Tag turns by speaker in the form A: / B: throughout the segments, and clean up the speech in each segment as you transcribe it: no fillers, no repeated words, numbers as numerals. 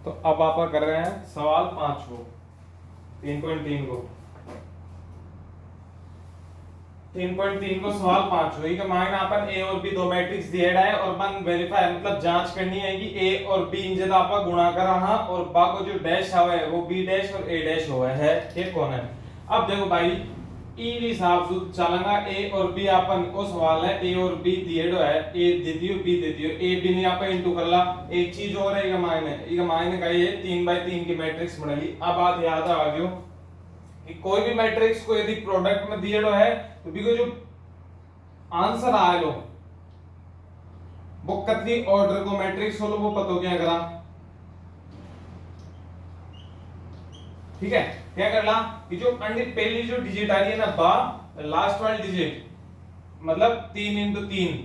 A: तो अब आप कर रहे हैं सवाल 5 को 3.3 को 3.3 को सवाल 5 हुई कि माइना अपन ए और बी दो मैट्रिक्स दिएड़ा है और अपन वेरीफाई मतलब जांच करनी है कि ए और बी इन जब आपका गुणा करा हां और बा को जो डैश हुआ है वो बी डैश और ए डैश हुआ है ये कौन है। अब देखो भाई ई हिसाब से चलेगा ए और बी अपन को सवाल है ए और बी दिएड़ो है ए दे दियो बी दे दियो ए बी ने आपका इनटू कर ला एक चीज और है ये मायने का ये 3/3 की मैट्रिक्स बनेगी। अब बात याद आ गयो कि कोई भी मैट्रिक्स को यदि प्रोडक्ट में दिएड़ो है तो बी को जो आंसर आए लो वो कतरी ऑर्डर को मैट्रिक्स हो लो वो पतो क्या करा ठीक है क्या कर ला कि जो पहली जो डिजिट आ रही है ना बा लास्ट वाली डिजिट मतलब 3 × 3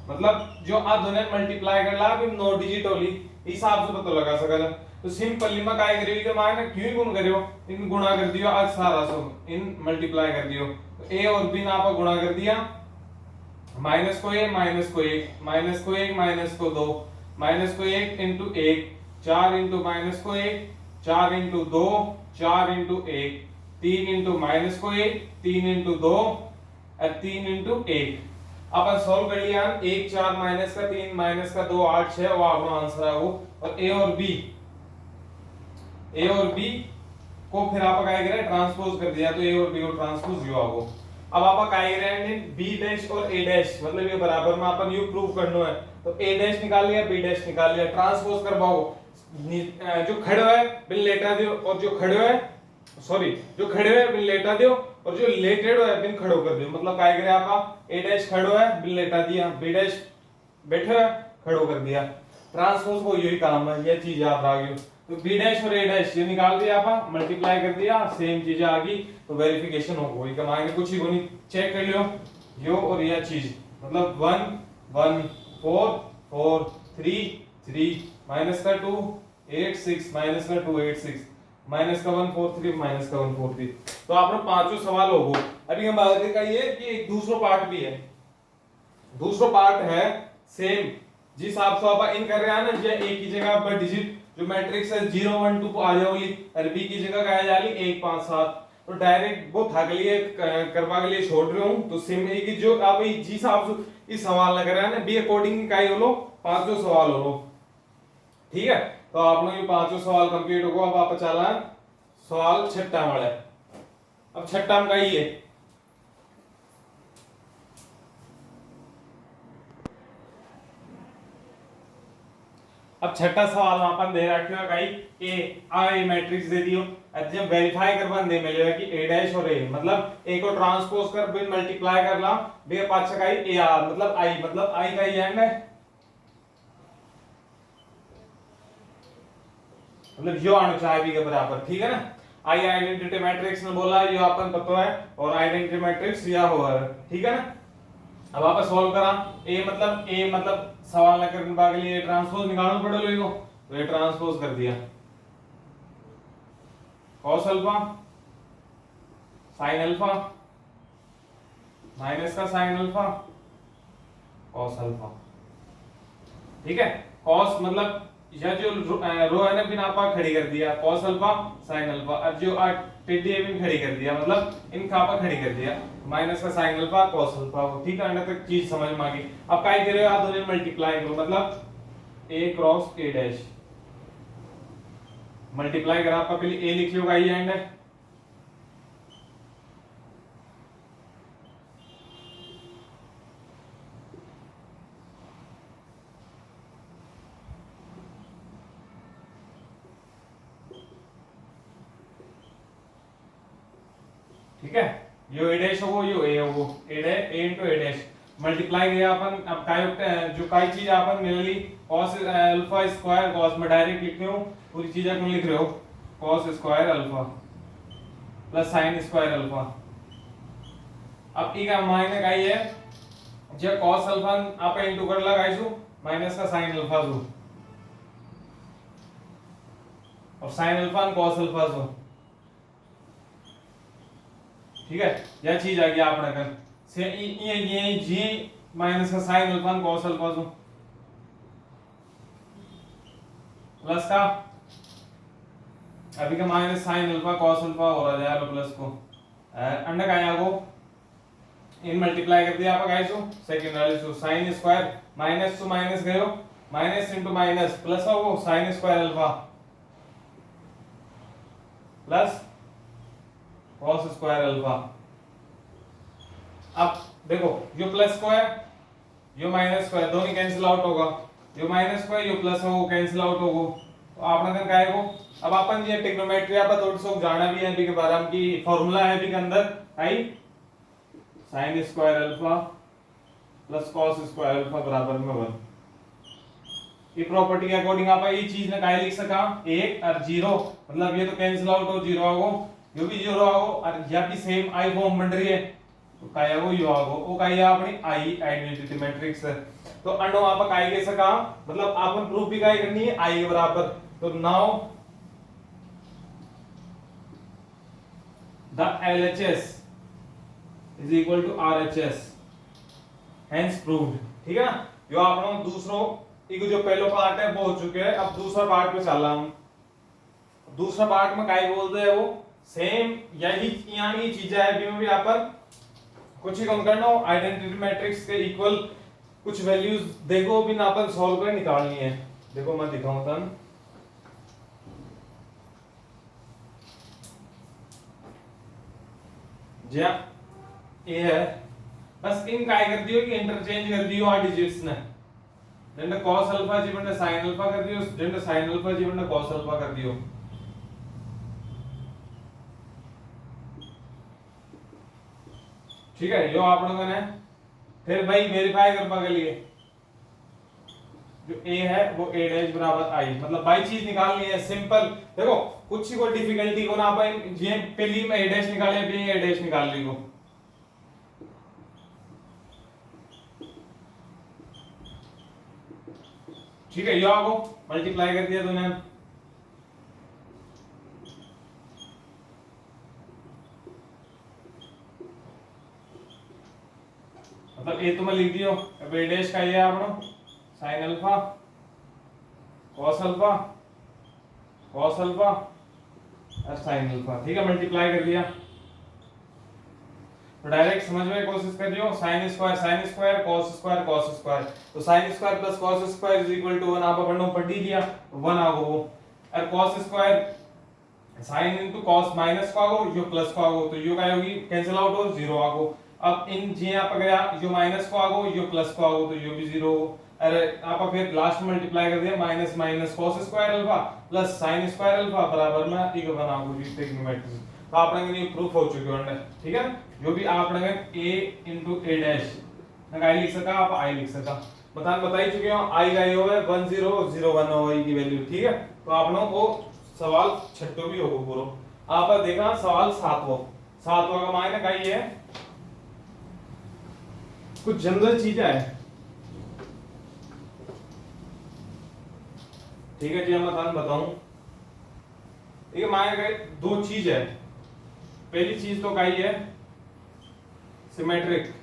A: मतलब जो आ दोनों मल्टीप्लाई कर ला फिर 9 डिजिट होली हिसाब से पता लगा सका तो सिंपली में काय करियो के मायने क्यों गुण करियो इन गुणा कर दियो आज सारा सब इन मल्टीप्लाई कर दियो तो ए और बी ना आप गुणा कर दिया माइनस को 1 माइनस को 1 माइनस को 1 माइनस को 2 माइनस को 1 × 1 4 × माइनस को 1 4 × 2 4 × 1 3 × माइनस को 1 3 × 2 और 3 × 1 अपन सॉल्व कर लिया 1 4 माइनस का 3 माइनस का 2 8 6 वो अपना आंसर है वो और ए और बी को फिर आप क्या करें ट्रांसपोज कर दिया तो ए और बी को ट्रांसपोज यो आगो। अब आप क्या करें बी डैश और ए डैश मतलब ये बराबर में अपन यू प्रूव करना है तो ए डैश निकाल लिया बी डैश निकाल लिया ट्रांसपोज करवाओ जो खड़े है बिन लेटा दियो और जो खड़े है जो खड़े है बिन लेटा दियो और जो लेटेड है बिन खड़ो कर दियो मतलब क्या करे आप ए डैश खड़ो है बिन लेटा दिया बी डैश बैठे है खड़ो कर दिया ट्रांसपोज को यही काम है ये चीज याद आ गई तो बी डैश और ए डैश ये निकाल दिया आप मल्टीप्लाई कर दिया सेम चीज आ गई तो वेरिफिकेशन हो गई कमाएंगे कुछ ही नहीं चेक कर लियो यो और यह चीज मतलब 1 1 4 4 3 3 माइनस का 2 8 6 माइनस का 2 8 6 माइनस का 1 4 3 माइनस का 1 4 3 तो आपने पांचों सवाल हो गए। अभी हम बात करें ये कि एक दूसरा पार्ट भी है दूसरा पार्ट है सेम जिस आप सब इन कर रहे हैं ना ये एक ही जगह पर डिजिट जो मैट्रिक्स है 0 1 2 आ जाओगी और बी की जगह क्या जाली 1 5 7 तो डायरेक्ट वो थक लिए करवा के लिए छोड़ रहे हूं तो सिम की जो आप जिस आप इस सवाल लग रहा है ना बी अकॉर्डिंग का ही हो लो पांचों सवाल हो लो ठीक है। तो आप लोग ये पांचों सवाल कंप्लीट हो गए अब आप चला सवाल छठा वाला अब छठा में का ही है अब छठा सवाल अपन दे रखा है भाई ए मैट्रिक्स दे दियो अब जब वेरीफाई करवाने दे मिलेगा कि ए डैश और ए मतलब ए को ट्रांसपोज कर बिन मल्टीप्लाई कर ला बे पाछा का ए आर मतलब आई का ही एंड है मतलब यो आना चाहिए बी के बराबर ठीक है ना आई आइडेंटिटी मैट्रिक्स ने बोला यो अपन पता है और आइडेंटिटी मैट्रिक्स या हो ठीक है ना। अब आप सॉल्व करा ए मतलब सवाल न करने के लिए ट्रांसपोज निकालना पड़े लोगों तो ये ट्रांसपोज कर दिया cos alpha sin alpha minus का sin अल्फा cos अल्फा ठीक है cos मतलब यह जो रो है ना बिन आपा खड़ी कर दिया cos अल्फा sin अल्फा अब जो टेढ़ी है बिन खड़ी कर दिया मतलब इन खापा खड़ी कर दिया माइनस का sin अल्फा cos अल्फा ठीक है अंदर तक चीज समझ में आ गई। अब क्या करो आप दोनों मल्टीप्लाई करो मतलब a cross a dash multiply करा आपका पहले a लिख लो ये एंड है ठीक है यो a डैश हो यो a हो a dash a into a dash multiply किया अपन अब काय जो काय चीज अपन मिल ली cos अल्फा स्क्वायर cos में डायरेक्ट लिख रहे हो पूरी चीज क्यों लिख रहे हो cos square alpha plus sin square alpha. अब ई का मायने का ये जो cos अल्फा आप इनटू कर लगाइसु माइनस का sin अल्फा सु और sin अल्फा cos अल्फा सु ठीक है यह चीज आ गया आपने कर से ये जी माइनस का sin अल्फा cos अल्फा सु प्लस का अभी का minus sine alpha cos alpha हो रहा है प्लस को अंडर का आया वो इन मल्टीप्लाई कर दिया आपका गाइस सेकंड वाले सो sin square minus two minus गयो माइनस इनटू माइनस प्लस हो sin square alpha plus cos square alpha. अब देखो यो प्लस को है यो माइनस को है दोनों कैंसिल आउट होगा यो माइनस को है यो प्लस हो कैंसिल आउट होगो तो आपने कन काहे को अब अपन ये ट्रिग्नोमेट्री आपा थोड़ा सा जाना भी है बी के बारे में की फार्मूला है बी के अंदर आई sin square alpha plus cos square alpha बराबर में 1 ये प्रॉपर्टी के अकॉर्डिंग आप ये चीज ने काहे लिख सका 1 और 0 मतलब ये तो कैंसिल आउट हो 0 आगो यो भी 0 आगो और या भी सेम आई फॉर्म बन रही है तो काय वो यो आगो वो काय अपनी आई आइडेंटिटी मैट्रिक्स है तो अंडो आप काय के सका मतलब आपन प्रूफ भी काय करनी है आई के बराबर तो now the LHS is equal to RHS hence proved ठीक है ना यो आपनो दूसरो एक जो पहलो पार्ट है वो हो चुके हैं अब दूसरा पार्ट पे चल रहा हम दूसरा पार्ट में काय बोलते हैं वो सेम यही यानी चीजें है भी में भी अपन कुछ ही कम करना हो आइडेंटिटी मैट्रिक्स के इक्वल कुछ वैल्यूज देखो भी ना अपन सॉल्व कर निकालनी है देखो मैं दिखाऊं तन जी ये है बस इन काय कर दियो कि इंटरचेंज कर दियो आ डिजिट्स ने जेंडे cos अल्फा जी बने sin अल्फा कर दियो जेंडे sin अल्फा जी बने cos अल्फा कर दियो ठीक है यो आप लोगों ने फिर भाई वेरीफाई करने के लिए जो a है वो a डैश बराबर i मतलब बाई चीज निकालनी है सिंपल देखो कुछ ही कोई डिफिकल्टी को ना पाए जे पहली में a डैश निकाले भी a डैश निकाल ली को ठीक है यो आपको मल्टीप्लाई कर दिया तूने मतलब ए तो मैं लिख दियो अब a डैश का ये आपनो sin अल्फा cos अल्फा और sin अल्फा ठीक है मल्टीप्लाई कर दिया तो डायरेक्ट समझ में कोशिश कर लियो sin स्क्वायर cos स्क्वायर तो sin square plus cos square is equal to 1 आप अपन पढ़ लिया 1 आगो वो और cos square sin into cos minus को आगो यो प्लस को आगो तो यो क्या होगी कैंसिल आउट हो 0 आगो अब इन जे आप गया यो माइनस को आगो यो प्लस को आगो तो यो भी 0 हो अरे आप फिर लास्ट में मल्टीप्लाई कर दिया minus minus cos square alpha plus sin square alpha बराबर में एक बनाओ ट्रिग्नोमेट्री तो आप लोगों ने ये प्रूफ हो चुके हैं ठीक है जो भी आप लोगों a into a डैश ना लिख सका आप i लिख सका बताई चुके हो i का ये है 1001 हो की वैल्यू ठीक है तो आप लोगों को सवाल छठो भी होगा पूरा आप देखा सवाल सातवां का मायने का ये है कुछ जनरल चीजें है ठीक है जी मैं बताऊं ठीक है मायने का दो चीज है पहली चीज तो क्या है सिमेट्रिक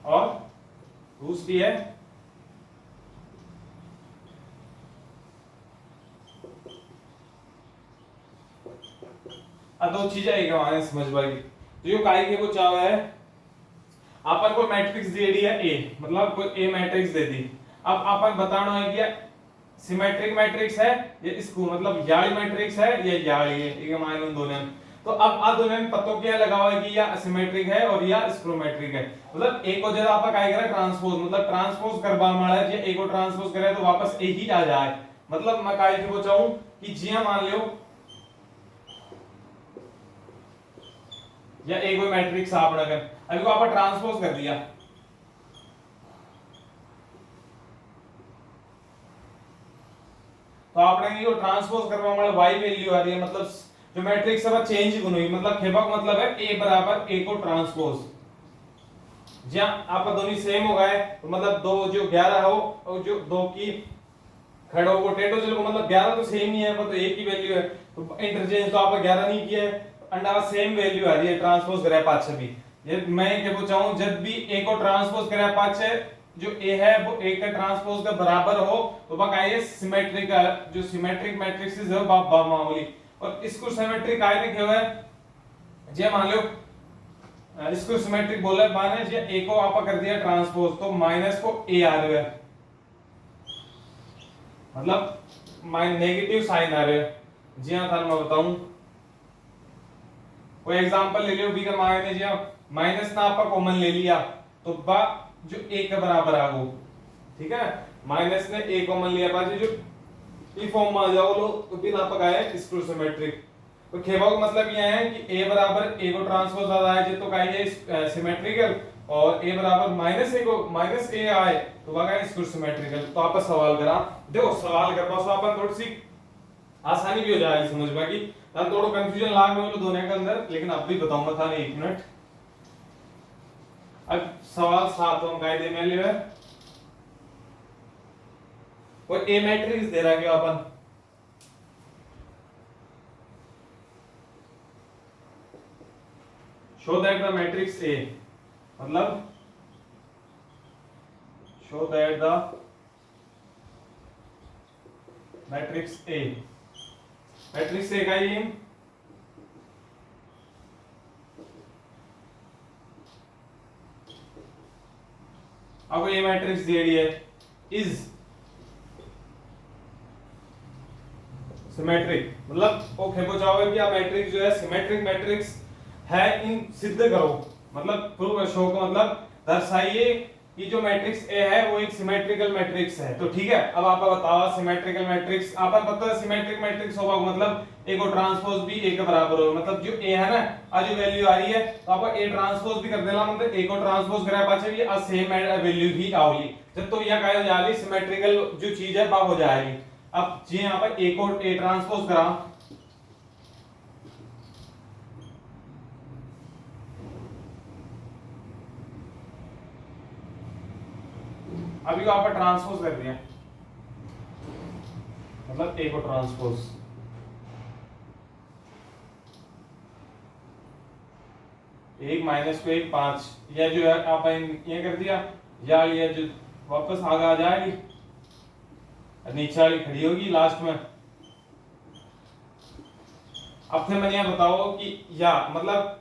A: और दूसरी है दो चीजें एक हमारे समझ पाएगी तो यो काय के को चाव है अपन को मैट्रिक्स दे दी है ए मतलब कोई ए मैट्रिक्स दे दी अब अपन बताना है कि सिमेट्रिक मैट्रिक्स है ये इसको मतलब याली मैट्रिक्स है ये याली है ठीक है मान लो दोनों तो अब आ दोनों में पतो क्या लगा हुआ है कि या सिमेट्रिक है और या स्क्रोमेट्रिक है मतलब एक को जरा आपका काय करे ट्रांसपोज मतलब ट्रांसपोज करवा माला है एक को ट्रांसपोज करे तो वापस एक ही आ जाए मतलब मैं काय को चाहूं कि जिया मान लो या एक कोई मैट्रिक्स आप अगर अभी को आप ट्रांसपोज कर दिया तो आपने ये ट्रांसपोज करवा वाला y वैल्यू आ रही है मतलब जो मैट्रिक्स है वो चेंज हुई मतलब खेपा का मतलब है a बराबर a को ट्रांसपोज जहां आपका दोनों सेम हो गए तो मतलब दो जो 11 हो और जो दो की खड़ो को टेटो चलो मतलब 11 तो सेम ही है पर तो एक ही वैल्यू है तो इंटरचेंज तो आपका 11 नहीं किया है अंडा सेम वैल्यू आ रही है ट्रांसपोज करे पांच भी ये मैं क्या पूछा हूं, जब भी ए को ट्रांसपोज करे पाछे जो ए है वो ए का ट्रांसपोज का बराबर हो तो बाका ये सिमेट्रिक का जो सिमेट्रिक मैट्रिक्स है वो मामूली। और इसको सिमेट्रिक काय लिखे हुए है जे मान लो इसको सिमेट्रिक बोला है माने जे ए को आपा कर दिया ट्रांसपोज तो माइनस को ए आ रहा है, मतलब माइन नेगेटिव साइन आ रहा है। जी हां था मैं बताऊं कोई एग्जांपल ले लियो बी का माइनस या माइनस ना आपका कॉमन ले लिया तो बा जो a के बराबर आ गो, ठीक है माइनस ने a कॉमन लिया बाजी जो ई फॉर्म में आ जाओ लो तो बिन आपका है इसको सिमेट्रिक। तो खेबा का मतलब यह है कि a बराबर a को ट्रांसपोज आ जाए तो का ये सिमेट्रिकल और a बराबर माइनस a को माइनस a आए तो वहां इसको सिमेट्रिकल। तो आप सवाल करा देखो सवाल कर पास अपन थोड़ी सी आसानी भी हो जाएगी समझ बाकी ना थोड़ा कंफ्यूजन लाग में दोनों के अंदर, लेकिन अब भी बताऊंगा था नहीं 1 मिनट। अब सवाल 7 हम कायदे में ले रहे और ए मैट्रिक्स दे रहा है अपन show that the matrix A, मतलब show that the matrix A, matrix A का ये आपको ये मैट्रिक्स दे दी है इज सिमेट्रिक, मतलब ओके चाहोगे कि आप मैट्रिक्स जो है सिमेट्रिक मैट्रिक्स है इन सिद्ध करो, मतलब प्रूव शो का मतलब दर्शाइए कि जो मैट्रिक्स ए है वो एक सिमेट्रिकल मैट्रिक्स है। तो ठीक है अब आप बताओ सिमेट्रिकल मैट्रिक्स आप पता है सिमेट्रिक मैट्रिक्स होगा मतलब ए को ट्रांसपोज भी ए के बराबर हो, मतलब जो ए है ना आज जो वैल्यू आ रही है तो आपको ए ट्रांसपोज भी कर देना, मतलब ए को ट्रांसपोज करा पाछे भी सेम वैल्यू ही आओगी जब तो यह काय हो जाएगी सिमेट्रिकल जो चीज है वो हो जाएगी। अब जी यहां पर ए को ए ट्रांसपोज करा अभी को आपने ट्रांसपोज कर दिया मतलब ए को ट्रांसपोज एक माइनस को एक 5 यह जो है आप ये कर दिया या ये जो वापस आगे आ जाएगी नीचे वाली खड़ी होगी लास्ट में। अब फिर मैंने यह बताओ कि या मतलब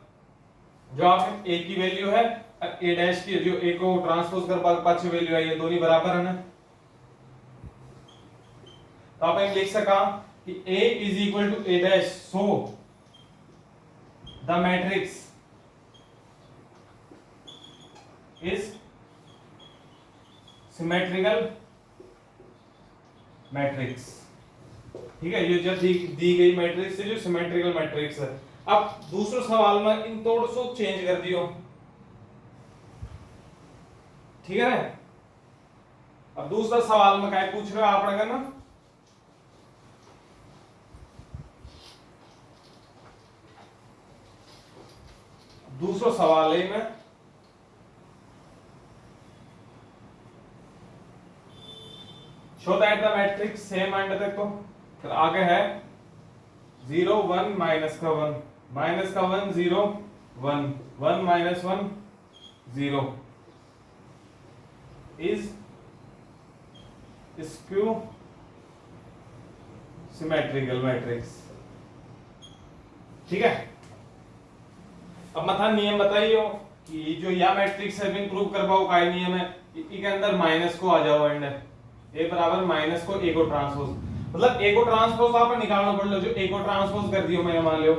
A: जो आप ए की वैल्यू है ए डैश की जो ए को ट्रांसपोज कर पाछे वैल्यू आई है दोनों बराबर है ना, तो आप लिख सका कि a is equal to A dash so the matrix is symmetrical matrix, ठीक है ये जो दी गई मैट्रिक्स है जो सिमेट्रिकल मैट्रिक्स है। अब दूसरे सवाल में इन थोड़ा सो चेंज कर दियो, ठीक है अब दूसरा सवाल में क्या पूछ रहे हो आप ना दूसरा सवाल है में show that the matrix same and देखो फिर आगे है 0 1 माइनस का 1 माइनस का 1 0 1 1 minus 1 0 is skew symmetrical matrix, ठीक है। अब मथा नियम बताइयो कि जो या मैट्रिक्स है बिन प्रूव कर पाओ का नियम है के अंदर माइनस को आ जाओ एंड ए बराबर माइनस को ए को ट्रांसपोज, मतलब ए को ट्रांसपोज आप निकालना पड़ लो जो ए को ट्रांसपोज कर दियो मैंने मान लो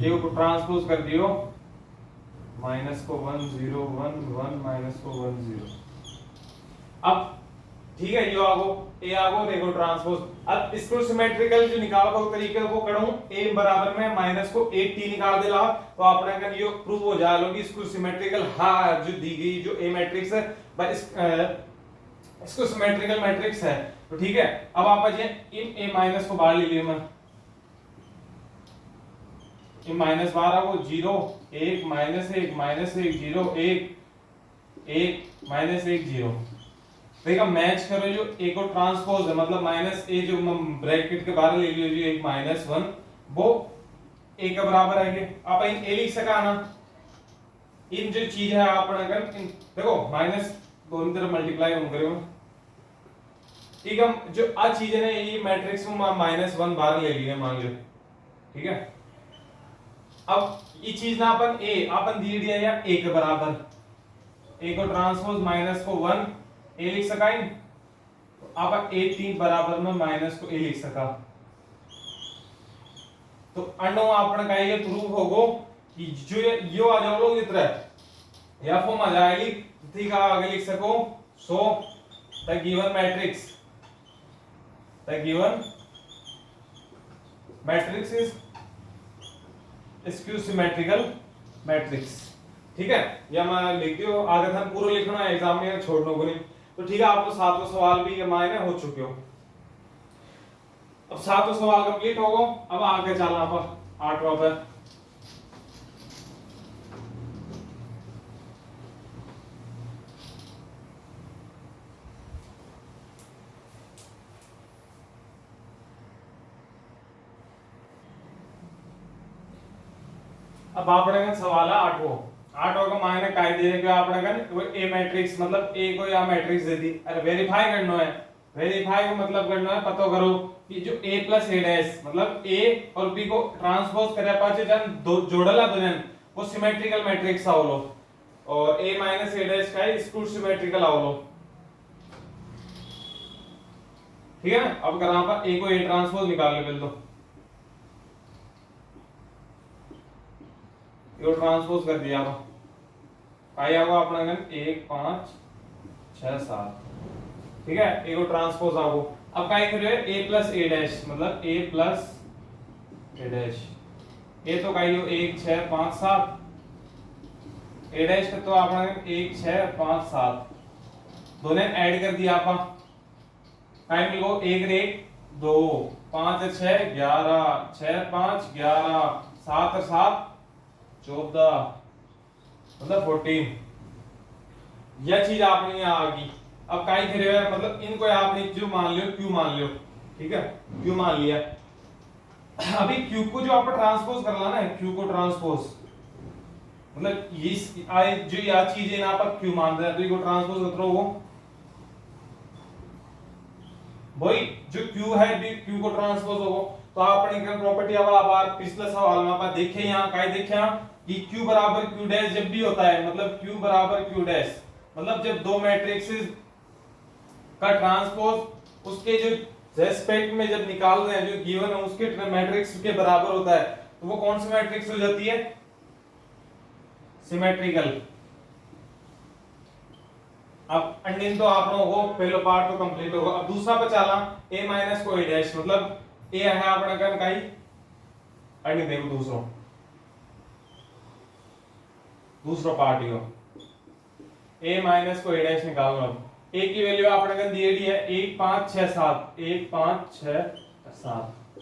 A: ए को ट्रांसपोज कर दियो माइनस को 1 0 1 1 माइनस को 1 0। अब ठीक है यो आगो ए आगो और ए को ट्रांसपोज। अब इसको सिमेट्रिकल जो निकालने का तरीका वो करूं ए बराबर में माइनस को 8t निकाल देला तो आपने का यो प्रूव हो जा लो कि इसको सिमेट्रिकल हां जो दी गई जो ए मैट्रिक्स है बस इसको सिमेट्रिकल मैट्रिक्स है। तो ठीक है अब आप ये इन ए माइनस को बाहर ले लियो मैं इन माइनस 12 को 0 1 माइनस 1 माइनस 1 0 1 1 माइनस 1 0 देखा मैच करो जो ए को ट्रांसपोज है मतलब माइनस ए जो ब्रैकेट के बाहर ले लियो जो एक माइनस 1 वो ए के बराबर है ये आप इन ए लिख सका ना इन जो चीज है आप अगर देखो माइनस दोनों तरफ मल्टीप्लाई हम करें ठीक है जो आ चीज है ना ये मैट्रिक्स में -1 बार ले लिए मान लो ठीक है अब ये चीज ना अपन दे दिया या ए के बराबर ए को ट्रांसपोज माइनस को 1 ए लिख सका इन तो आप ए 3 बराबर में माइनस को ए लिख सका तो अण्णो आपने कहा ये प्रूव होगो कि जो यो आ जाओ लोग इतना या फॉर्म आ जाएगी ठीक है आगे लिख सको so the given matrix is skew symmetrical matrix ठीक है या मैं लिख दियो आगे था पूरा लिखना है एग्जाम में छोड़ने को नहीं तो ठीक है आपको सातवां सवाल भी मायने हो चुके हो अब सातवां सवाल कंप्लीट होगा अब आगे चलना पर आठवां पर अब आपने सवाल है आठवां का मायने काय दे रहे आपने वो ए मैट्रिक्स मतलब ए को या मैट्रिक्स दे दी अरे वेरीफाई करना है वेरीफाई को मतलब करना है पता करो कि जो a प्लस ए डैश मतलब a और b को ट्रांसपोज करे पाछे जन दो जोड़ला दोनन वो सिमेट्रिकल मैट्रिक्स आवलो और a माइनस ए डैश का स्क्यू सिमेट्रिकल आवलो ठीक है अब करा पर a को a ट्रांसपोज निकाल ले पहले तो ये ट्रांसपोज कर दिया अब आया होगा अपना गन 1 5 6 7 ठीक है ए को ट्रांसपोज आओ अब काय करे a प्लस ए डैश मतलब a प्लस ए डैश ए तो काय हो 1 6 5 7 ए डैश का तो अपना 1 6 5 7 दोनों ऐड कर दिया आपा काय मिल गो 1 1 2 5 6 11 6 5 11 7 7 14 मतलब 14 यह चीज आपने यहाँ आ गई अब काय करे मतलब इनको आपने जो मान लियो क्यू मान लियो ठीक है क्यू मान लिया अभी क्यू को जो आप ट्रांसपोज करना ना क्यू को ट्रांसपोज मतलब ये जो यह चीज है ना आप क्यू मान रहे हैं तो इसको ट्रांसपोज कर रहे हो भाई जो क्यू है भी क्यू को ट्रांसपोज होगा तो आपने क्या प्रॉपर्टी अब आप पिछले सवाल में आप देखे यहाँ काय देखे कि q बराबर q डैश जब भी होता है मतलब q बराबर q डैश मतलब जब दो मैट्रिक्सेस का ट्रांसपोज उसके जो रेस्पेक्ट में जब निकाल रहे हैं जो गिवन है उसके मैट्रिक्स के बराबर होता है तो वो कौन सी मैट्रिक्स हो जाती है सिमेट्रिकल अब अंडिन तो आप लोगों को पहला पार्ट तो कंप्लीट होगा अब दूसरा पे चला a माइनस को a डैश मतलब a है अपना कन काई अंडिन देखो दूसरा पार्ट यो a माइनस को a डैश निकालना a की वैल्यू आपने कन दी है 1 5 6 7 1 5 6 7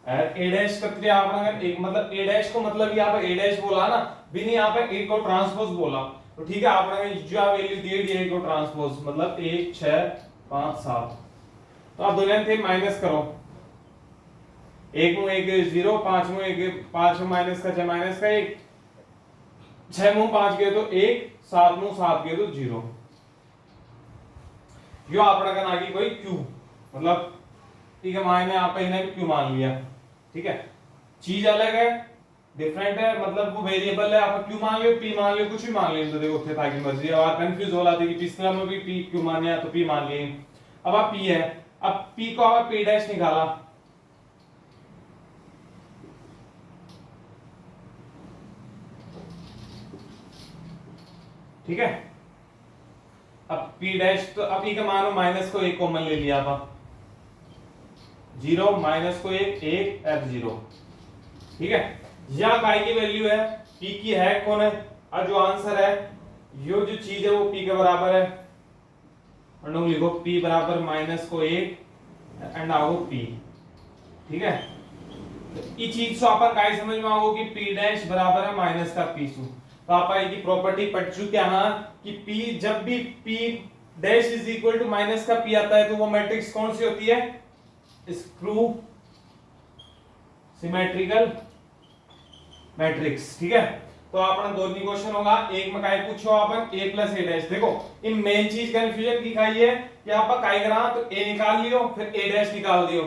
A: और a डैश कितने आपने कन एक मतलब a डैश को मतलब यहाँ पे a डैश बोला ना भी नहीं यहाँ पे a को ट्रांसपोज बोला तो ठीक है आपने जो वैल्यू दी है a को ट्रांसपोज मतलब 1 6 5 7 तो आप दोनों थे माइनस करो 1 में 1 0 5 में 1 5 में माइनस का 6 माइनस का 1 6 में 5 गए तो 1 7 में 7 गए तो 0 यो आपने कहा आगे कोई q मतलब ठीक है मायने आप इन्हें q मान लिया ठीक है चीज अलग है डिफरेंट है मतलब वो वेरिएबल है आप q मान लियो p मान लियो कुछ भी मान लियो तो देखो थे ताकि मर्जी और कंफ्यूज हो रहा था कि पिछला में भी p q माने तो p मान लिए अब आप p है अब p को आप p डैश निकाला ठीक है अब p डैश तो अब e का मान माइनस को 1 कॉमन ले लिया आप 0 माइनस को 1 1 f0 ठीक है यह y की वैल्यू है p की है कौन है और जो आंसर है यो जो चीज है वो p के बराबर है और लिखो p बराबर माइनस को 1 एंड आओ p ठीक है ये चीज से अपन काय समझ में आओ कि p डैश बराबर है माइनस का p सु तो आप की प्रॉपर्टी पढ़ चुके हैं कि p जब भी p dash is equal to minus का p आता है तो वो मैट्रिक्स कौन सी होती है स्क्यू सिमेट्रिकल मैट्रिक्स। ठीक है, तो अपना दोनों क्वेश्चन होगा, एक में काय पूछो अपन a प्लस a डैश। देखो इन मेन चीज कंफ्यूजन की खाई है कि आप काय करा तो a निकाल लियो फिर a डैश निकाल दियो,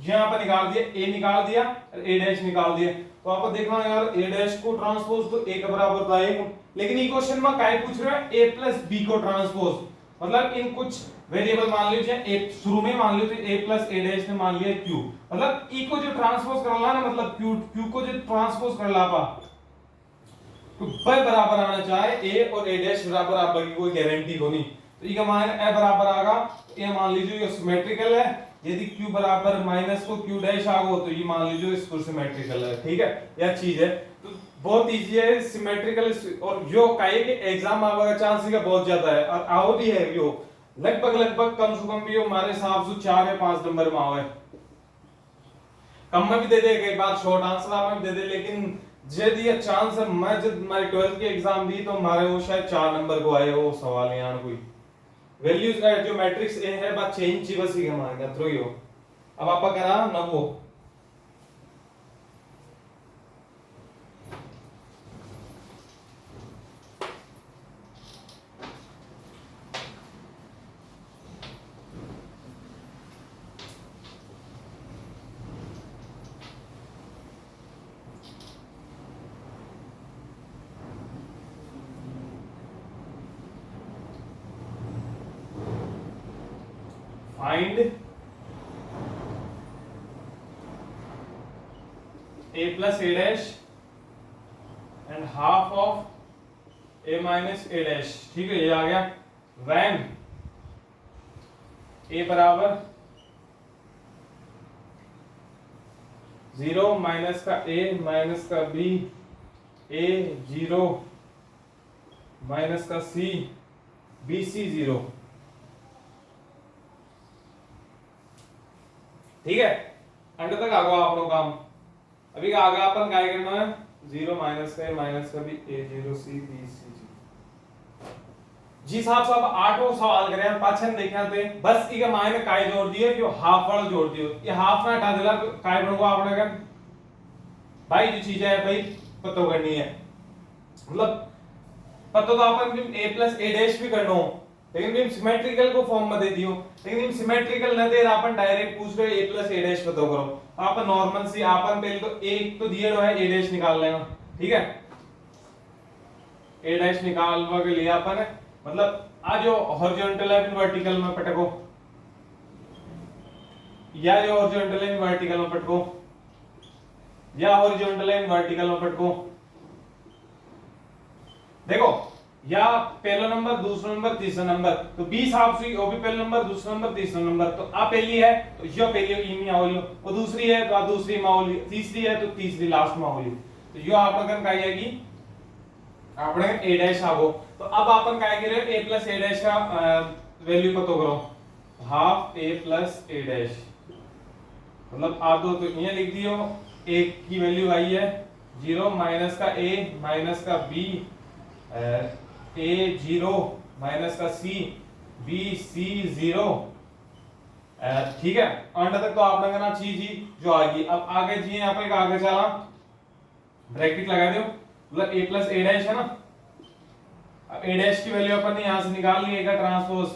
A: यहां पर निकाल दिया a निकाल दिया और a डैश निकाल दिया। तो आप देखना यार a डैश को ट्रांसपोज तो a के बराबर होता है, लेकिन ये क्वेश्चन में काय पूछ रहे हैं a प्लस b को ट्रांसपोज, मतलब इन कुछ वेरिएबल मान लीजिए a शुरू में मान लो तो a प्लस a डैश ने मान लिया q, मतलब e को जो ट्रांसपोज कर ला ना, मतलब q को जो ट्रांसपोज कर ला पा तो ब बराबर आना चाहे a और a डैश बराबर आपकी कोई गारंटी को नहीं। तो ये का मान a बराबर आगा, तो ये मान लीजिए ये सिमेट्रिकल है, यदि q बराबर माइनस को q डैश आगो तो ये मान लीजिए इसको सिमेट्रिकल है। ठीक है, यह चीज है, तो बहुत इजी है सिमेट्रिकल, और जो काहे के एग्जाम आने का चांस है बहुत ज्यादा है, और आओ भी है यो लगभग कम से कम भी हमारे हिसाब से 4 या 5 नंबर में आवे, कम में भी दे दे, कई बार शॉर्ट आंसर में भी दे दे, लेकिन जब ये चांस है, मैं जब हमारी 12th की एग्जाम दी तो हमारे वो शायद 4 नंबर को आए वो सवाल, यहाँ कोई वैल्यूज का जो मैट्रिक्स ए है बात चेंज ची बस ही हमारे थ्रू ही हो। अब आपका करा ना वो find a plus a dash and half of a minus a dash। ठीक है, ये आ गया when a बराबर 0 माइनस का a माइनस का b, a 0 माइनस का c, b c 0। ठीक है, अंडर तक आ गया आप लोग काम। अभी का आगे अपन क्या करना है, 0 माइनस का भी a 0 c b c जी साहब साहब 8वां सवाल करें पाछन देखना थे, बस इके मायने काय जोड़ दिए जो हाफ वाला जोड़ दियो, ये हाफ ना हटा देला काय बनूंगा आपने का भाई जो चीज है भाई पता करनी है, मतलब पता तो अपन a प्लस a डैश भी करना हो, लेकिन हम सिमेट्रिकल को फॉर्म में दे दियो, लेकिन हम सिमेट्रिकल न दे अपन डायरेक्ट पूछ रहे a प्लस a डैश पता करो। अपन नॉर्मल सी अपन पहले तो एक तो दिया है a डैश निकाल लेना। ठीक है, a डैश निकालवा के लिए अपन मतलब आ जो हॉरिजॉन्टल है फिर वर्टिकल में पटको, या जो हॉरिजॉन्टल है वर्टिकल में पटको, या हॉरिजॉन्टल है वर्टिकल में पटको। देखो या पहला नंबर दूसरा नंबर तीसरा नंबर, तो 20 आप सी वो भी पहला नंबर दूसरा नंबर तीसरा नंबर, तो आ पहली है तो यो पहली ई में आओलियो, वो दूसरी है तो आ दूसरी में आओलियो, तीसरी है तो तीसरी लास्ट में आओलियो। तो यो आपन का आएगी आपने a डैश आगो। तो अब अपन क्या करे a प्लस a डैश का वैल्यू पता करो, half a plus a dash, मतलब आप दो तो ये लिख दियो, a की वैल्यू आई है 0 माइनस का a माइनस का b, a 0 माइनस का c, b c 0। ठीक है, अंडर तक तो आपने करना चीज ही जो आएगी। अब आगे जी यहाँ पे आगे चला ब्रैकेट लगा दो, मतलब a प्लस a डैश है ना, अब a डैश की वैल्यू अपन ने यहां से निकाल ली, a का ट्रांसपोज।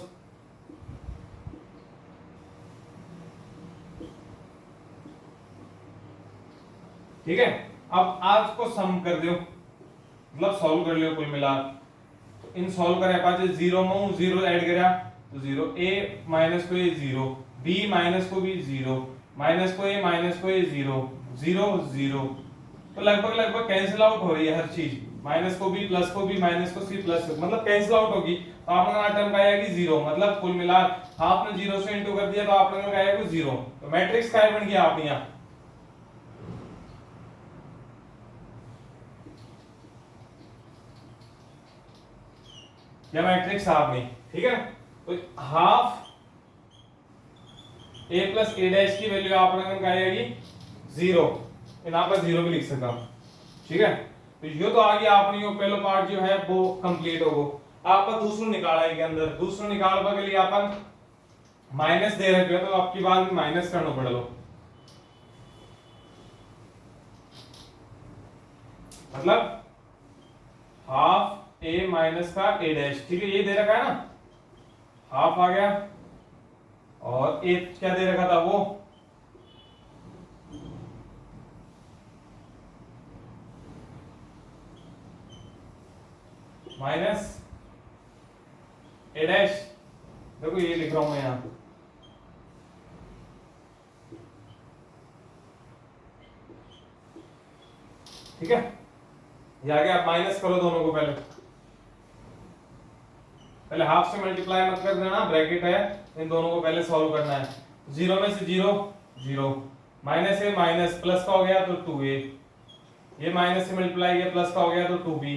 A: ठीक है, अब आज को सम कर दो, मतलब सॉल्व कर लियो कुल मिला, तो इन सॉल्व करे पास 0 में 0 ऐड करा तो 0, a माइनस को ये 0, b माइनस को भी 0, माइनस को ये माइनस को ये 0 0 0, तो लगभग कैंसिल आउट हो रही है हर चीज, माइनस को भी प्लस को भी माइनस को सी प्लस मतलब कैंसिल आउट होगी। तो आपने टर्म का आएगी 0, मतलब कुल मिला हाफ ने 0 से इनटू कर दिया तो आपने का आएगा 0। तो मैट्रिक्स काय बन गया आप यहां, या मैट्रिक्स आप नहीं। ठीक है, तो half a plus a dash की वैल्यू आपने क्या आएगी 0, यहां पर 0 भी लिख सकता हूं। ठीक है, तो ये तो आ गया आपने यो पहला पार्ट जो है वो कंप्लीट हो गया। आप दूसरा निकाला है के अंदर, दूसरा निकालने के लिए अपन माइनस दे रखे हो तो आपकी बात में माइनस करना पड़ेगा। मतलब हाफ ए माइनस का ए डैश, ठीक है, ये दे रखा है ना, हाफ आ गया, और ए क्या दे रखा था वो माइनस ए डैश। देखो ये लिख रहा हूं मैं यहां, ठीक है, ये आ गया। माइनस करो दोनों को, पहले पहले हाफ से मल्टीप्लाई मत कर देना, ब्रैकेट है, इन दोनों को पहले सॉल्व करना है। जीरो में से जीरो जीरो, माइनस ए माइनस, प्लस का हो गया तो 2a, ये माइनस से मल्टीप्लाई किया, प्लस का हो गया तो 2b,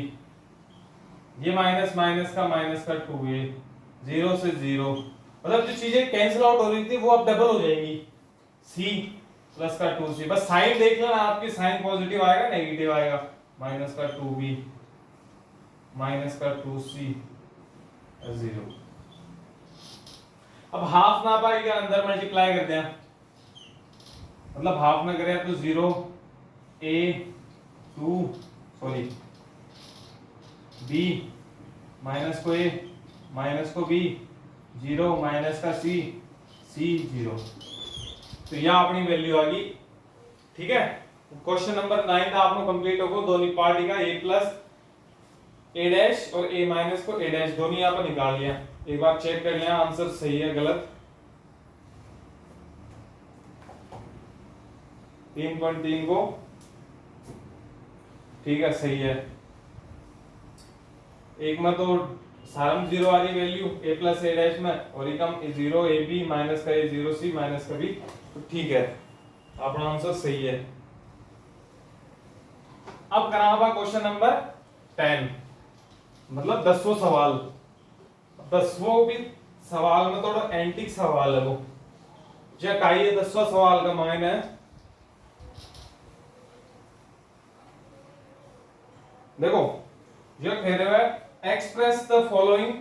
A: ये माइनस माइनस का 2a, जीरो से जीरो, मतलब जो चीजें कैंसिल आउट हो रही थी वो अब डबल हो जाएंगी, c प्लस का 2c, बस साइन देख लेना, आपकी साइन पॉजिटिव आएगा नेगेटिव आएगा, माइनस का 2b माइनस का 2c जीरो। अब हाफ ना पाएगा, अंदर मल्टीप्लाई करते हैं, मतलब हाफ में करें तो zero a 2 sorry b minus को a माइनस को b, जीरो माइनस का c जीरो, तो यह अपनी वैल्यू आ गई, ठीक है। क्वेश्चन नंबर 9 आपको कंप्लीट होगा, दोनों पार्टी का a प्लस ए डैश और a माइनस को a डैश दोनों यहाँ पर निकाल लिया, एक बार चेक कर लिया आंसर सही है गलत। 3.3 को ठीक है सही है, एक में तो सारम जीरो आ रही value a plus A dash में, और एकम जीरो ए बी माइनस का ए जीरो सी माइनस का बी, तो ठीक है अपना आंसर सही है। अब करना होगा क्वेश्चन नंबर 10, मतलब 10वां सवाल। 10वां भी सवाल में थोड़ा एंटिक सवाल है वो, जो का ये 10वां सवाल का मान है, देखो जो कह रहे हैं एक्सप्रेस द फॉलोइंग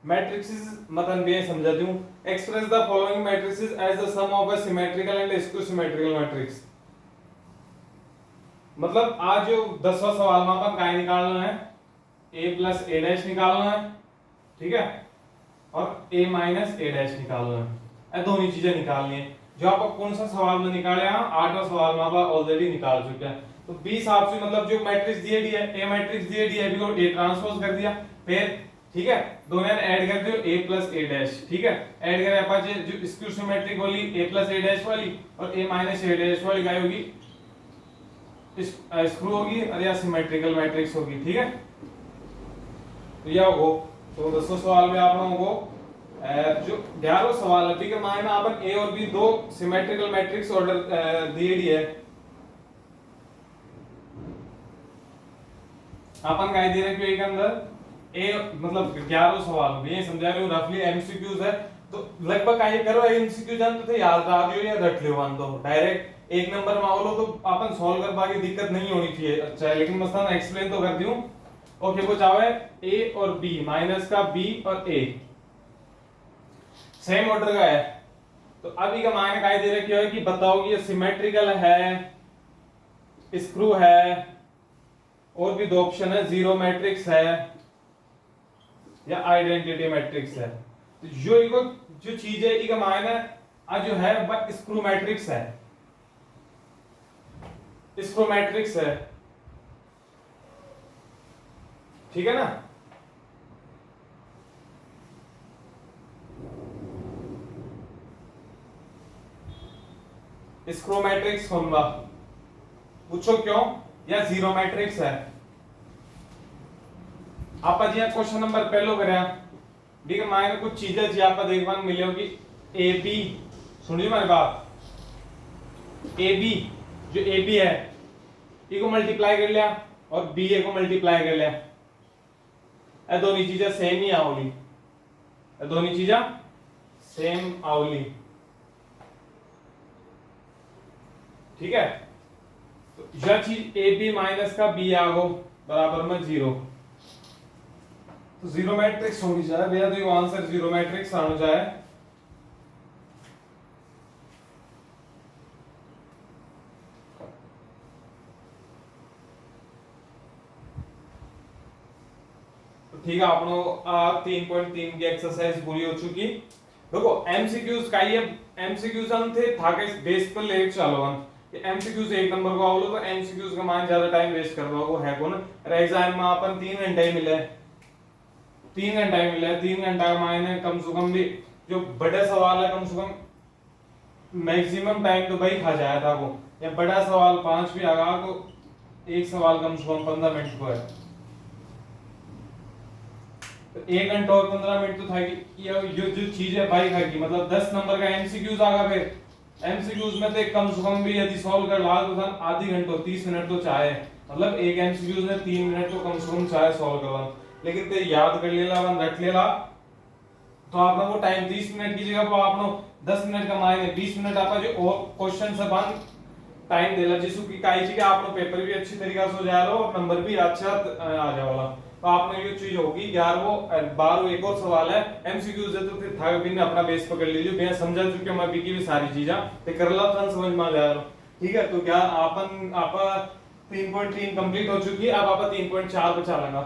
A: मैट्रिसेस, मतलब मैं समझा दूं, express the following matrices as the sum of a symmetrical and skew symmetrical matrix. मतलब आज जो 10वां सवाल में अपन काय निकालना है, a प्लस ए डैश निकालना है, ठीक है, और a माइनस ए डैश निकालना है, ये दोनों चीजें निकालनी है। जो आप कौन सा सवाल में निकाले, 8वां सवाल में आप ऑलरेडी निकाल चुके हैं, तो बी हिसाब से मतलब जो मैट्रिक्स दिए दी है, ए मैट्रिक्स दिए दी है, अभी को ए ट्रांसपोज कर दिया, फिर ठीक है दोनों ऐड कर दियो a प्लस ए डैश, ठीक है, ऐड करें अपाचे जो स्क्यू सिमेट्रिक वाली a प्लस ए डैश वाली और a माइनस ए डैश वाली काय होगी, स्क्रू होगी, और या सिमेट्रिकल मैट्रिक्स होगी, ठीक है। तो यह हो तो 10वां सवाल में आप लोगों को जो 11वां सवाल अभी के मायने में अपन ए और बी दो सिमेट्रिकल मैट्रिक्स ऑर्डर दिए दी है, अपन काय दे रहे हैं के अंदर ए, मतलब 11वां सवाल में ये समझा रहे हो, रफली एमसीक्यूज है, तो लगभग काय करो एमसीक्यू जान तो याद रख लियो या रट लियो, मान दो डायरेक्ट एक नंबर में आओ तो अपन सॉल्व कर पाएंगे, दिक्कत नहीं होनी चाहिए, अच्छा लेकिन मसलन एक्सप्लेन तो कर दूं। ओके वो चाहे ए और बी, माइनस का बी और ए सेम ऑर्डर का है, तो अभी का मायने काय दे रखे है कि बताओ कि ये सिमेट्रिकल है, स्क्रू है, और भी दो ऑप्शन है, जीरो मैट्रिक्स है या आइडेंटिटी मैट्रिक्स है। तो जो चीज है इसका मायने जो है वह स्क्रू मैट्रिक्स है, स्क्रू मैट्रिक्स है, ठीक है ना। स्क्रू मैट्रिक्स होगा, पूछो क्यों, या जीरो मैट्रिक्स है। आप जी क्वेश्चन नंबर पहलो करया ठीक है, मायने कुछ चीजें जी आप देखने मिले होगी, ए बी, सुनिए मेरी बात, ए बी जो ए बी है ए को मल्टीप्लाई कर लिया और बी ए को मल्टीप्लाई कर लिया, ये दोनों चीजें सेम ही आवली, ये दोनों चीजें सेम आवली, ठीक है। तो यह चीज ए बी माइनस का बी आगो बराबर में जीरो, तो जीरो मैट्रिक्स होनी चाहिए भैया, तो ये आंसर जीरो मैट्रिक्स आना चाहिए। ठीक है आपनो 3.3 की एक्सरसाइज पूरी हो चुकी। देखो एमसीक्यूज का ये एमसीक्यूज हम थे था के बेस पर ले चलो हम एमसीक्यूज एक नंबर को आवलो तो एमसीक्यूज का मान ज्यादा टाइम वेस्ट करवा वो है कौन एग्जाम में अपन 3 घंटे ही मिले 3 घंटा का मायने कम से कम भी जो बड़े सवाल है कम से कम मैक्सिमम टाइम तो भाई खा जाया था वो या बड़ा सवाल 5 भी आगा तो एक सवाल कम से कम 15 मिनट को है तो 1 घंटा और 15 मिनट तो था कि ये जो चीज है भाई खा की मतलब 10 नंबर का एमसीक्यूज आगा फिर एमसीक्यूज में तो कम से कम भी यदि सॉल्व कर ला तो आधी घंटे 30 मिनट तो चाहे मतलब एक एमसीक्यूज में 3 मिनट तो कम से कम चाहे सॉल्व करवा लेकिन ते याद कर लेला वन रख लेला तो आपने वो टाइम 30 मिनट की जगह पर आपने 10 मिनट का मायने 20 मिनट आपा जो और क्वेश्चन से बन टाइम देला जिसु की काई जी के आपने पेपर भी अच्छी तरीके से हो जाएगा और नंबर भी अच्छा आ जाएगा तो आपने ये चीज होगी 11वां 12वां एक और सवाल है एमसीक्यूज है तो फिर था भी ने अपना बेस पकड़ लीजिए मैं समझा चुके मैं भी की भी सारी चीजें ते कर ला था समझ में आ जाएगा ठीक है तो क्या आपन आपा 3.3 कंप्लीट हो चुकी है अब आपा 3.4 बचा लगा